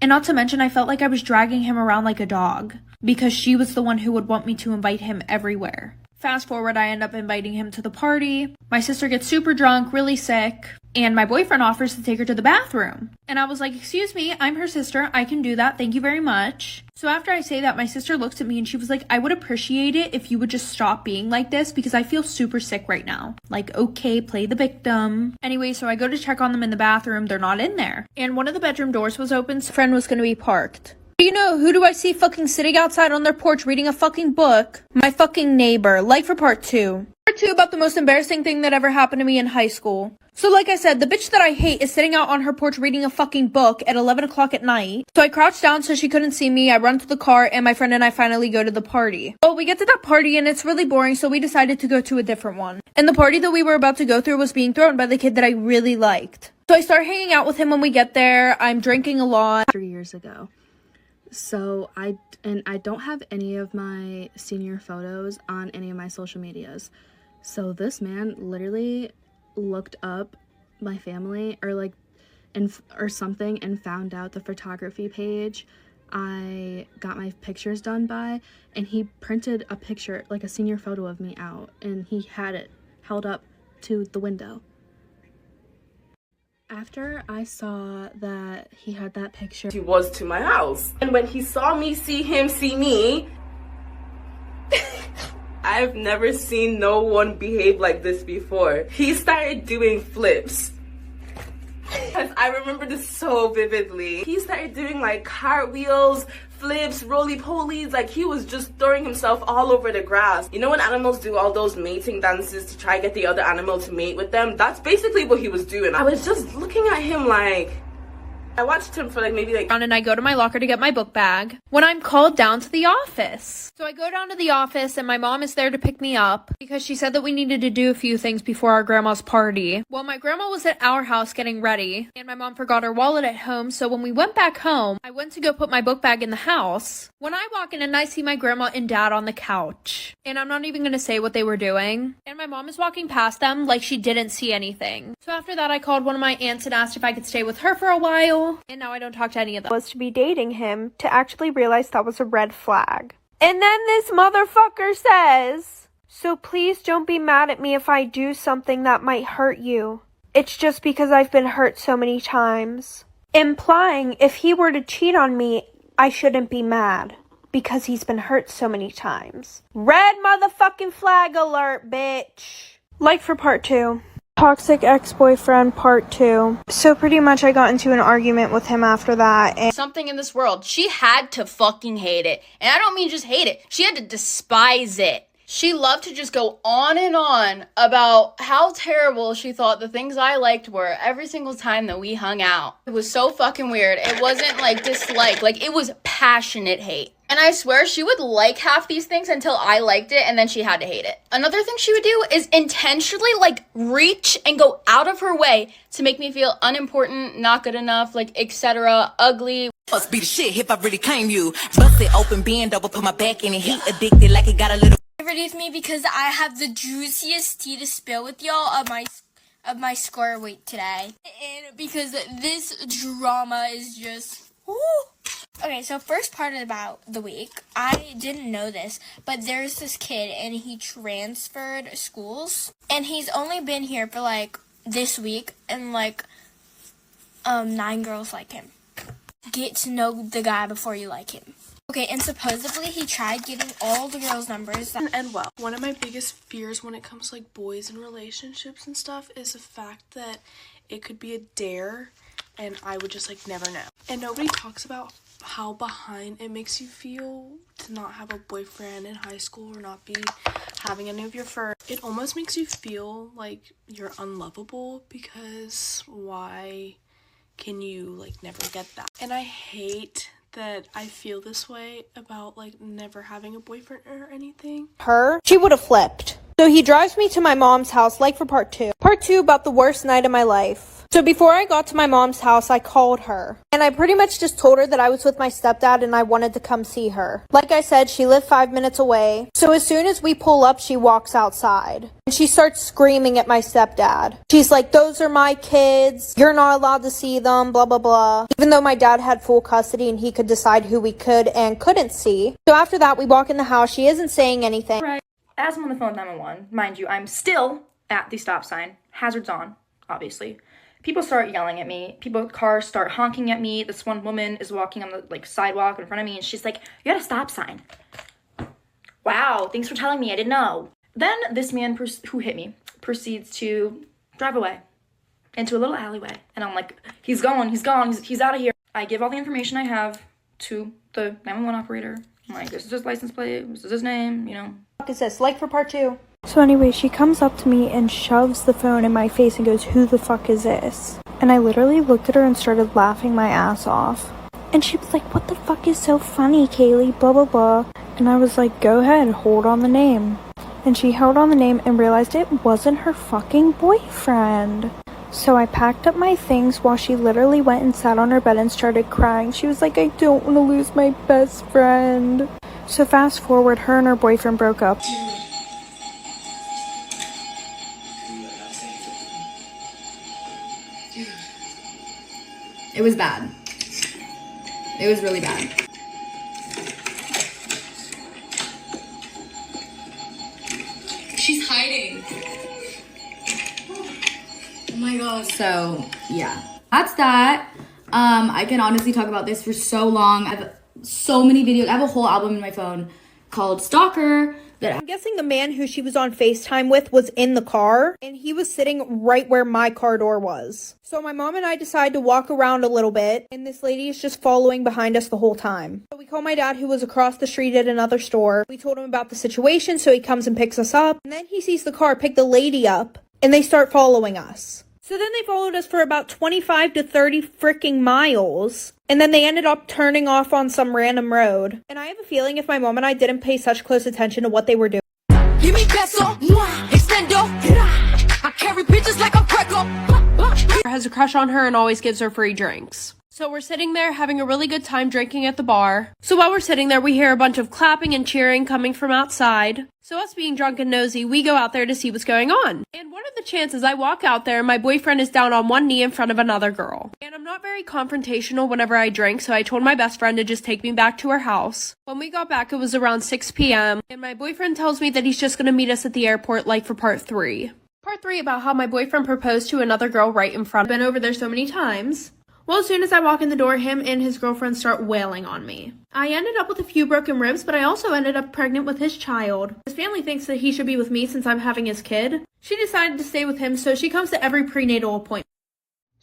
And not to mention, I felt like I was dragging him around like a dog because she was the one who would want me to invite him everywhere. Fast forward, I end up inviting him to the party. My sister gets super drunk, really sick, and my boyfriend offers to take her to the bathroom. And I was like, excuse me, I'm her sister. I can do that. Thank you very much. So after I say that, my sister looks at me and she was like, I would appreciate it if you would just stop being like this because I feel super sick right now. Like, okay, play the victim. Anyway, so I go to check on them in the bathroom. They're not in there. And one of the bedroom doors was open, so friend was going to be parked. You know, who do I see fucking sitting outside on their porch reading a fucking book? My fucking neighbor. Like for part 2. Part 2 about the most embarrassing thing that ever happened to me in high school. So like I said, the bitch that I hate is sitting out on her porch reading a fucking book at 11 o'clock at night. So I crouch down so she couldn't see me. I run to the car and my friend and I finally go to the party. Well, we get to that party and it's really boring, so we decided to go to a different one. And the party that we were about to go through was being thrown by the kid that I really liked. So I start hanging out with him when we get there. I'm drinking a lot. 3 years ago. So I don't have any of my senior photos on any of my social medias. So this man literally looked up my family or something and found out the photography page I got my pictures done by, and he printed a picture, like a senior photo of me out, and he had it held up to the window. After I saw that he had that picture, he was to my house. And when he saw me see him see me, I've never seen no one behave like this before. He started doing flips. Because I remember this so vividly. He started doing like cartwheels, flips, roly-polies, like he was just throwing himself all over the grass. You know when animals do all those mating dances to try to get the other animal to mate with them? That's basically what he was doing. I was just looking at him like... I watched him for maybe and I go to my locker to get my book bag when I'm called down to the office. So I go down to the office and my mom is there to pick me up because she said that we needed to do a few things before our grandma's party. Well, my grandma was at our house getting ready and my mom forgot her wallet at home. So when we went back home, I went to go put my book bag in the house. When I walk in and I see my grandma and dad on the couch, and I'm not even going to say what they were doing. And my mom is walking past them like she didn't see anything. So after that, I called one of my aunts and asked if I could stay with her for a while. And now I don't talk to any of them. Was to be dating him to actually realize that was a red flag. And then this motherfucker says, so please don't be mad at me if I do something that might hurt you. It's just because I've been hurt so many times. Implying if he were to cheat on me, I shouldn't be mad because he's been hurt so many times. Red motherfucking flag alert, bitch. Like for part 2. Toxic ex-boyfriend part 2. So pretty much I got into an argument with him after that. And something in this world, she had to fucking hate it. And I don't mean just hate it. She had to despise it. She loved to just go on and on about how terrible she thought the things I liked were every single time that we hung out. It was so fucking weird. It wasn't like dislike, like it was passionate hate. And I swear she would like half these things until I liked it and then she had to hate it. Another thing she would do is intentionally like reach and go out of her way to make me feel unimportant, not good enough, like etc., ugly. Must be the shit if I really claim you. Bust it open, bend over, put my back in it, heat addicted like it got a little. With me because I have the juiciest tea to spill with y'all of my score weight today, and because this drama is just woo. Okay, so first part about the week, I didn't know this, but there's this kid and he transferred schools and he's only been here for like this week and like 9 girls like him. Get to know the guy before you like him. Okay, and supposedly he tried getting all the girls' numbers. And well, one of my biggest fears when it comes to like boys and relationships and stuff is the fact that it could be a dare and I would just like never know. And nobody talks about how behind it makes you feel to not have a boyfriend in high school or not be having any of your friends. It almost makes you feel like you're unlovable because why can you like never get that? And I hate that I feel this way about like never having a boyfriend or anything. She would have flipped. So he drives me to my mom's house, like for part 2. Part 2 about the worst night of my life. So before I got to my mom's house, I called her. And I pretty much just told her that I was with my stepdad and I wanted to come see her. Like I said, she lived 5 minutes away. So as soon as we pull up, she walks outside. And she starts screaming at my stepdad. She's like, those are my kids. You're not allowed to see them, blah, blah, blah. Even though my dad had full custody and he could decide who we could and couldn't see. So after that, we walk in the house. She isn't saying anything. Right. As I'm on the phone with 911, mind you, I'm still at the stop sign. Hazards on, obviously. People start yelling at me. Cars start honking at me. This one woman is walking on the sidewalk in front of me, and she's like, "You got a stop sign." Wow, thanks for telling me. I didn't know. Then this man who hit me proceeds to drive away into a little alleyway, and I'm like, "He's gone. He's out of here." I give all the information I have to the 911 operator. I'm like, "This is his license plate. This is his name. You know." What is this? Like for part 2. So anyway, she comes up to me and shoves the phone in my face and goes, who the fuck is this? And I literally looked at her and started laughing my ass off. And she was like, what the fuck is so funny, Kaylee? Blah, blah, blah. And I was like, go ahead, hold on the name. And she held on the name and realized it wasn't her fucking boyfriend. So I packed up my things while she literally went and sat on her bed and started crying. She was like, I don't want to lose my best friend. So fast forward, her and her boyfriend broke up. It was bad. It was really bad. She's hiding. Oh my god. So, yeah. That's that. I can honestly talk about this for so long. I have so many videos. I have a whole album in my phone called Stalker. I'm guessing the man who she was on FaceTime with was in the car, and he was sitting right where my car door was. So my mom and I decided to walk around a little bit, and this lady is just following behind us the whole time. So we call my dad, who was across the street at another store. We told him about the situation, so he comes and picks us up, and then he sees the car pick the lady up, and they start following us. So then they followed us for about 25 to 30 freaking miles. And then they ended up turning off on some random road. And I have a feeling if my mom and I didn't pay such close attention to what they were doing. Give me peso, extendo. I carry bitches like I'm Greco. Has a crush on her and always gives her free drinks. So we're sitting there having a really good time drinking at the bar. So while we're sitting there, we hear a bunch of clapping and cheering coming from outside. So us being drunk and nosy, we go out there to see what's going on. And what are the chances I walk out there and my boyfriend is down on one knee in front of another girl? And I'm not very confrontational whenever I drink, so I told my best friend to just take me back to her house. When we got back, it was around 6 p.m. And my boyfriend tells me that he's just going to meet us at the airport like for part 3. Part 3 about how my boyfriend proposed to another girl right in front. I've been over there so many times. Well, as soon as I walk in the door, him and his girlfriend start wailing on me. I ended up with a few broken ribs, but I also ended up pregnant with his child. His family thinks that he should be with me since I'm having his kid. She decided to stay with him, so she comes to every prenatal appointment.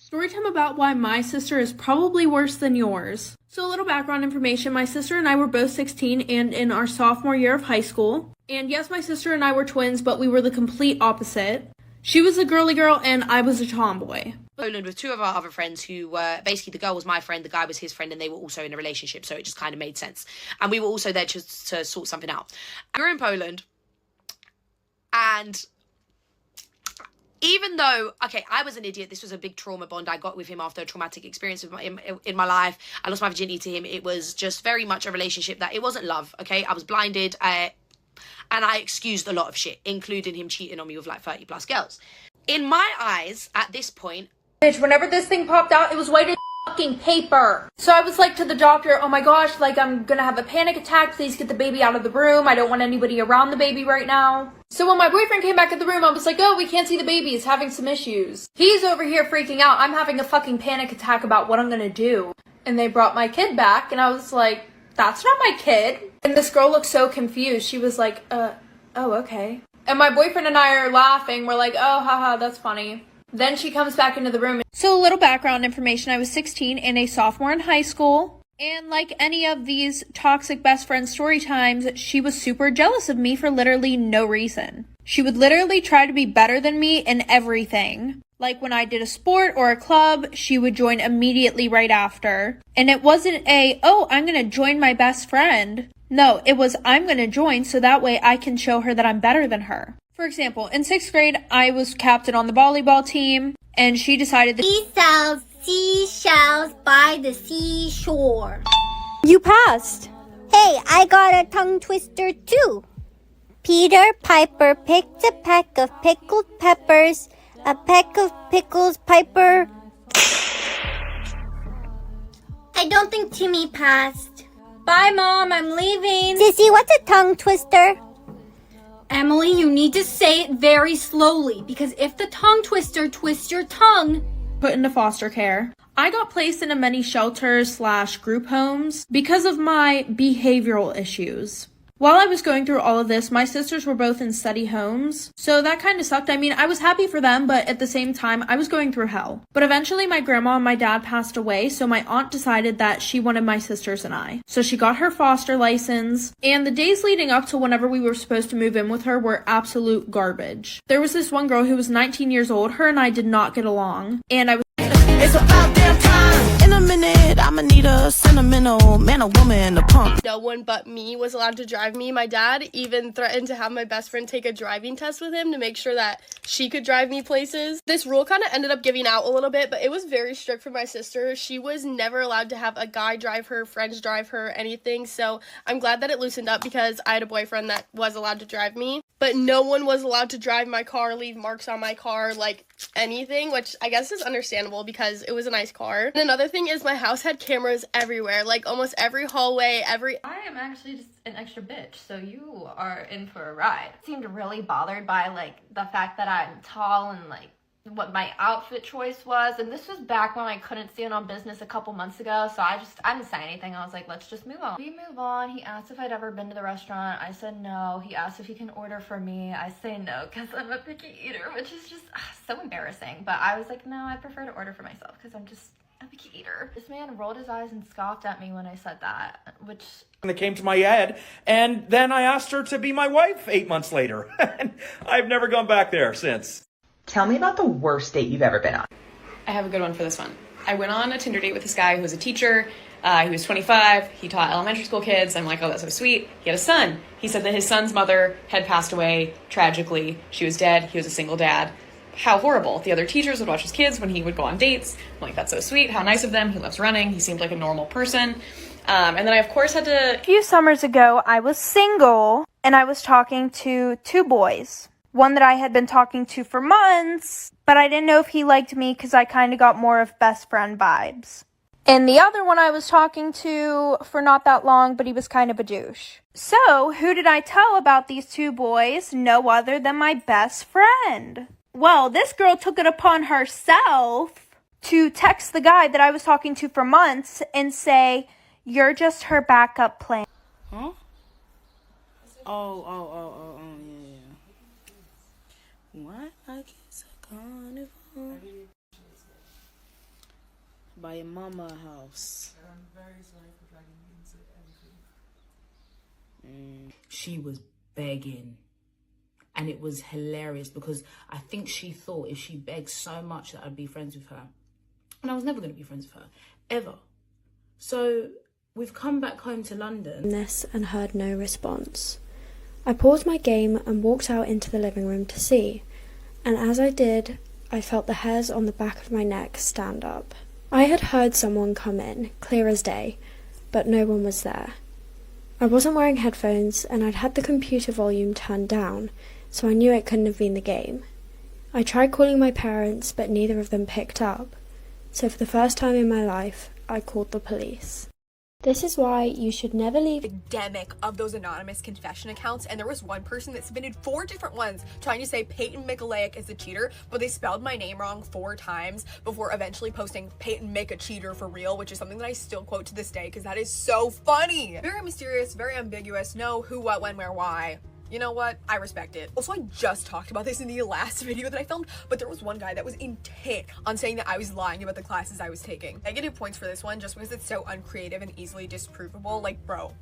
Storytime about why my sister is probably worse than yours. So a little background information, my sister and I were both 16 and in our sophomore year of high school. And yes, my sister and I were twins, but we were the complete opposite. She was a girly girl and I was a tomboy. Poland with two of our other friends who were basically, the girl was my friend, the guy was his friend, and they were also in a relationship, so it just kind of made sense. And we were also there just to sort something out. We were in Poland, and even though, okay, I was an idiot, this was a big trauma bond I got with him after a traumatic experience in my life. I lost my virginity to him. It was just very much a relationship that, it wasn't love, okay? I was blinded, and I excused a lot of shit, including him cheating on me with like 30 plus girls. In my eyes, at this point, Bitch, whenever this thing popped out, it was white as fucking paper. So I was like to the doctor, oh my gosh, like I'm gonna have a panic attack. Please get the baby out of the room. I don't want anybody around the baby right now. So when my boyfriend came back in the room, I was like, oh, we can't see the baby. He's having some issues. He's over here freaking out. I'm having a fucking panic attack about what I'm gonna do. And they brought my kid back, and I was like, that's not my kid. And this girl looked so confused. She was like, oh, okay. And my boyfriend and I are laughing. We're like, oh, haha, that's funny. Then she comes back into the room. So a little background information. I was 16 and a sophomore in high school. And like any of these toxic best friend story times, she was super jealous of me for literally no reason. She would literally try to be better than me in everything. Like when I did a sport or a club, she would join immediately right after. And it wasn't oh, I'm going to join my best friend. No, it was, I'm going to join so that way I can show her that I'm better than her. For example, in 6th grade, I was captain on the volleyball team, and she decided that he sells seashells by the seashore. You passed. Hey, I got a tongue twister too. Peter Piper picked a peck of pickled peppers, a peck of pickles, Piper. I don't think Timmy passed. Bye, Mom, I'm leaving. Sissy, what's a tongue twister? Emily, you need to say it very slowly, because if the tongue twister twists your tongue... Put into foster care. I got placed into many shelters / group homes because of my behavioral issues. While I was going through all of this, my sisters were both in steady homes, so that kind of sucked. I mean, I was happy for them, but at the same time, I was going through hell. But eventually, my grandma and my dad passed away, so my aunt decided that she wanted my sisters and I. So she got her foster license, and the days leading up to whenever we were supposed to move in with her were absolute garbage. There was this one girl who was 19 years old. Her and I did not get along, and I was... It's about damn time. In a minute, I'ma need a sentimental man or woman to pump. No one but me was allowed to drive me. My dad even threatened to have my best friend take a driving test with him to make sure that she could drive me places. This rule kind of ended up giving out a little bit, but it was very strict for my sister. She was never allowed to have a guy drive her, friends drive her, anything. So I'm glad that it loosened up because I had a boyfriend that was allowed to drive me. But no one was allowed to drive my car, leave marks on my car, like anything, which I guess is understandable because it was a nice car. And another thing is my house had cameras everywhere, like almost every hallway, I am actually just an extra bitch, so you are in for a ride. I seemed really bothered by, like, the fact that I'm tall and, like, what my outfit choice was, and this was back when I couldn't see it on business a couple months ago, so I didn't say anything. I was like, let's just move on. We move on. He asked if I'd ever been to the restaurant. I said no. He asked if he can order for me. I say no because I'm a picky eater, which is just so embarrassing, but I was like, no, I prefer to order for myself because I'm just a picky eater. This man rolled his eyes and scoffed at me when I said that, which... It came to my head, and then I asked her to be my wife 8 months later, and I've never gone back there since. Tell me about the worst date you've ever been on. I have a good one for this one. I went on a Tinder date with this guy who was a teacher. He was 25. He taught elementary school kids. I'm like, oh, that's so sweet. He had a son. He said that his son's mother had passed away tragically. She was dead. He was a single dad. How horrible. The other teachers would watch his kids when he would go on dates. I'm like, that's so sweet. How nice of them. He loves running. He seemed like a normal person. And then I, of course, had to... A few summers ago, I was single, and I was talking to 2 boys. One that I had been talking to for months, but I didn't know if he liked me because I kind of got more of best friend vibes. And the other one I was talking to for not that long, but he was kind of a douche. So, who did I tell about these 2 boys? No other than my best friend. Well, this girl took it upon herself to text the guy that I was talking to for months and say, "You're just her backup plan." Huh? Oh, yeah. What? I guess a carnival. By your mama house. I'm very sorry for dragging you into everything. She was begging. And it was hilarious because I think she thought if she begged so much that I'd be friends with her. And I was never going to be friends with her. Ever. So we've come back home to London. And heard no response. I paused my game and walked out into the living room to see. And as I did, I felt the hairs on the back of my neck stand up. I had heard someone come in, clear as day, but no one was there. I wasn't wearing headphones and I'd had the computer volume turned down, so I knew it couldn't have been the game. I tried calling my parents, but neither of them picked up. So for the first time in my life, I called the police. This is why you should never leave Epidemic of those anonymous confession accounts, and there was one person that submitted 4 different ones trying to say Peyton Mikulaic is a cheater, but they spelled my name wrong 4 times before eventually posting Peyton make a cheater for real, which is something that I still quote to this day because that is so funny. Very mysterious, very ambiguous, no who, what, when, where, why. You know what? I respect it. Also, I just talked about this in the last video that I filmed, but there was one guy that was intent on saying that I was lying about the classes I was taking. Negative points for this one just because it's so uncreative and easily disprovable. Like, bro.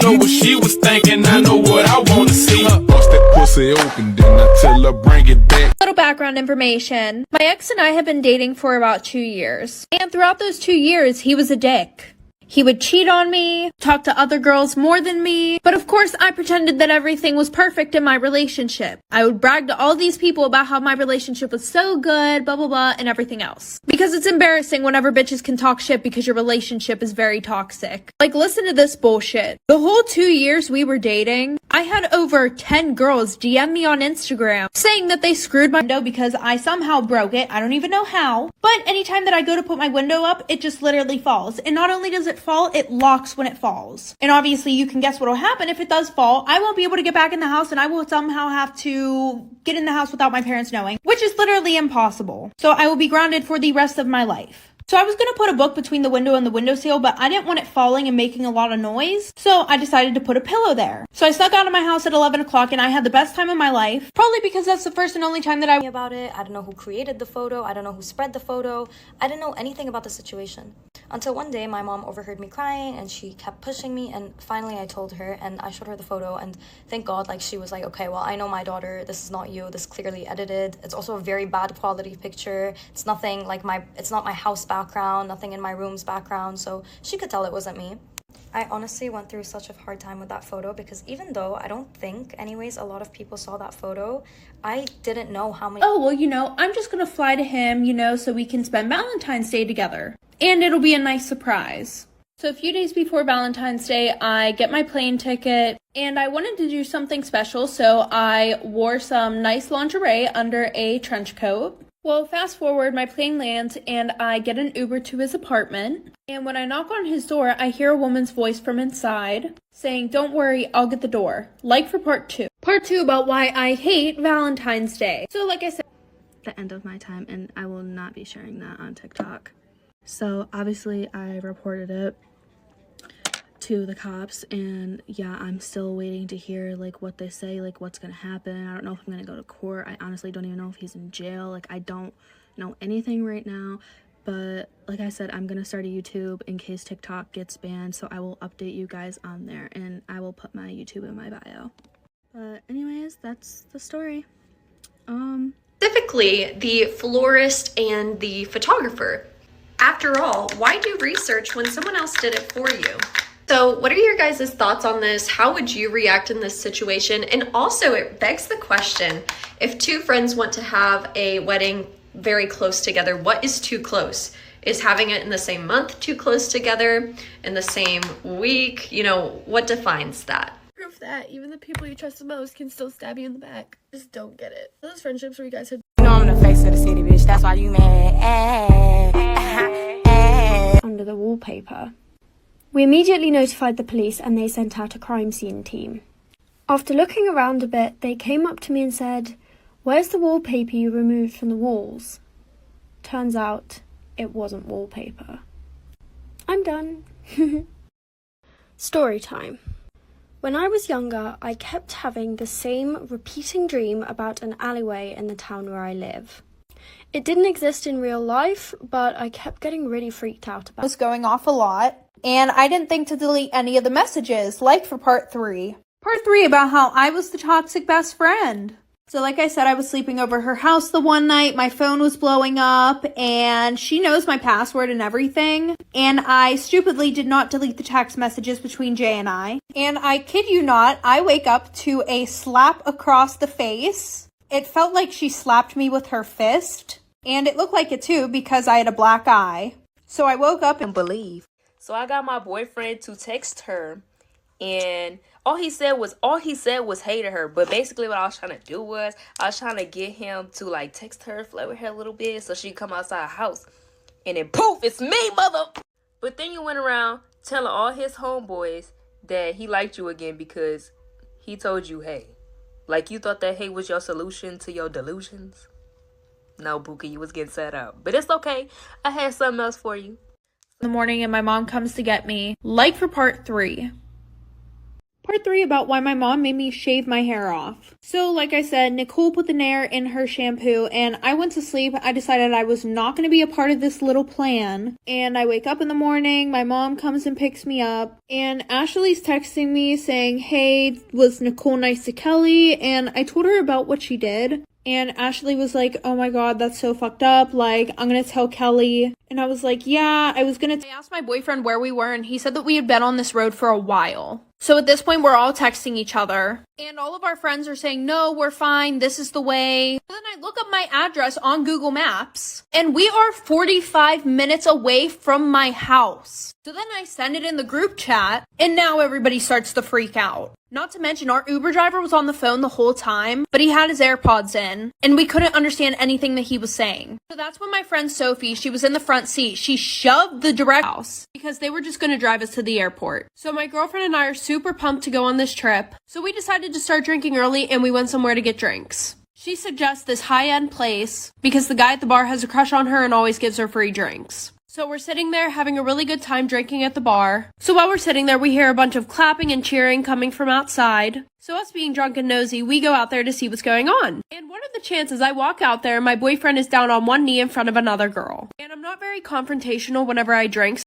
Know what she was thinking, I know what I wanna see. Bust that pussy open, then I tell her bring it back. Little background information. My ex and I have been dating for about 2 years. And throughout those 2 years, he was a dick. He would cheat on me, talk to other girls more than me, but of course I pretended that everything was perfect in my relationship. I would brag to all these people about how my relationship was so good, blah blah blah, and everything else. Because it's embarrassing whenever bitches can talk shit because your relationship is very toxic. Like, listen to this bullshit. The whole 2 years we were dating, I had over 10 girls DM me on Instagram saying that they screwed my window because I somehow broke it. I don't even know how. But anytime that I go to put my window up, it just literally falls. And not only does it fall, it locks when it falls. And obviously you can guess what will happen if it does fall. I won't be able to get back in the house and I will somehow have to get in the house without my parents knowing, which is literally impossible. So I will be grounded for the rest of my life. So I was going to put a book between the window and the windowsill, but I didn't want it falling and making a lot of noise. So I decided to put a pillow there. So I snuck out of my house at 11 o'clock and I had the best time of my life. Probably because that's the first and only time that I about it. I don't know who created the photo. I don't know who spread the photo. I didn't know anything about the situation. Until one day my mom overheard me crying and she kept pushing me, and finally I told her and I showed her the photo, and thank God, like, she was like, okay, well, I know my daughter. This is not you. This is clearly edited. It's also a very bad quality picture. It's nothing like it's not my house background, nothing in my room's background, so she could tell it wasn't me. I honestly went through such a hard time with that photo because even though I don't think anyways a lot of people saw that photo, I didn't know how many— oh, well, you know, I'm just gonna fly to him, you know, so we can spend Valentine's Day together. And it'll be a nice surprise. So a few days before Valentine's Day, I get my plane ticket, and I wanted to do something special, so I wore some nice lingerie under a trench coat. Well, fast forward, my plane lands, and I get an Uber to his apartment. And when I knock on his door, I hear a woman's voice from inside saying, "Don't worry, I'll get the door." Like for part 2. Part 2 about why I hate Valentine's Day. So like I said, the end of my time, and I will not be sharing that on TikTok. So obviously I reported it to the cops, and yeah, I'm still waiting to hear like what they say, like what's gonna happen. I don't know if I'm gonna go to court. I honestly don't even know if he's in jail. Like, I don't know anything right now, but like I said, I'm gonna start a YouTube in case TikTok gets banned, so I will update you guys on there, and I will put my YouTube in my bio. But anyways, that's the story. Specifically the florist and the photographer. After all, why do research when someone else did it for you? So what are your guys' thoughts on this? How would you react in this situation? And also, it begs the question, if two friends want to have a wedding very close together, what is too close? Is having it in the same month too close together? In the same week? You know, what defines that? Proof that even the people you trust the most can still stab you in the back. Just don't get it. Those friendships where you guys had— you know I'm the face of the city, bitch. That's why you mad. Under the wallpaper. We immediately notified the police and they sent out a crime scene team. After looking around a bit, they came up to me and said, "Where's the wallpaper you removed from the walls?" Turns out, it wasn't wallpaper. I'm done. Story time. When I was younger, I kept having the same repeating dream about an alleyway in the town where I live. It didn't exist in real life, but I kept getting really freaked out about it. Was going off a lot, and I didn't think to delete any of the messages, like for part 3. Part 3 about how I was the toxic best friend. So like I said, I was sleeping over her house the one night, my phone was blowing up, and she knows my password and everything, and I stupidly did not delete the text messages between Jay and I. And I kid you not, I wake up to a slap across the face. It felt like she slapped me with her fist, and it looked like it too because I had a black eye. So I woke up and believe. So I got my boyfriend to text her, and all he said was hated her. But basically what I was trying to do was I was trying to get him to like text her, flirt with her a little bit so she come outside the house. And then poof, it's me, mother. But then you went around telling all his homeboys that he liked you again because he told you hey. Like, you thought that hate was your solution to your delusions? No, Buki, you was getting set up. But it's okay. I had something else for you. In the morning, and my mom comes to get me. Like for part 3. Part 3 about why my mom made me shave my hair off. So, like I said, Nicole put the Nair in her shampoo, and I went to sleep. I decided I was not going to be a part of this little plan. And I wake up in the morning, my mom comes and picks me up, and Ashley's texting me saying, "Hey, was Nicole nice to Kelly?" And I told her about what she did. And Ashley was like, oh my god, that's so fucked up. Like, I'm gonna tell Kelly. And I was like, yeah, I asked my boyfriend where we were, and he said that we had been on this road for a while. So at this point, we're all texting each other. And all of our friends are saying, no, we're fine. This is the way. But then I look up my address on Google Maps, and we are 45 minutes away from my house. So then I send it in the group chat, and now everybody starts to freak out. Not to mention, our Uber driver was on the phone the whole time, but he had his AirPods in, and we couldn't understand anything that he was saying. So that's when my friend Sophie, she was in the front seat, she shoved the direct house because they were just going to drive us to the airport. So my girlfriend and I are super pumped to go on this trip, so we decided to start drinking early, and we went somewhere to get drinks. She suggests this high-end place because the guy at the bar has a crush on her and always gives her free drinks. So we're sitting there having a really good time drinking at the bar. So while we're sitting there, we hear a bunch of clapping and cheering coming from outside. So us being drunk and nosy, we go out there to see what's going on. And what are the chances I walk out there and my boyfriend is down on one knee in front of another girl? And I'm not very confrontational whenever I drink,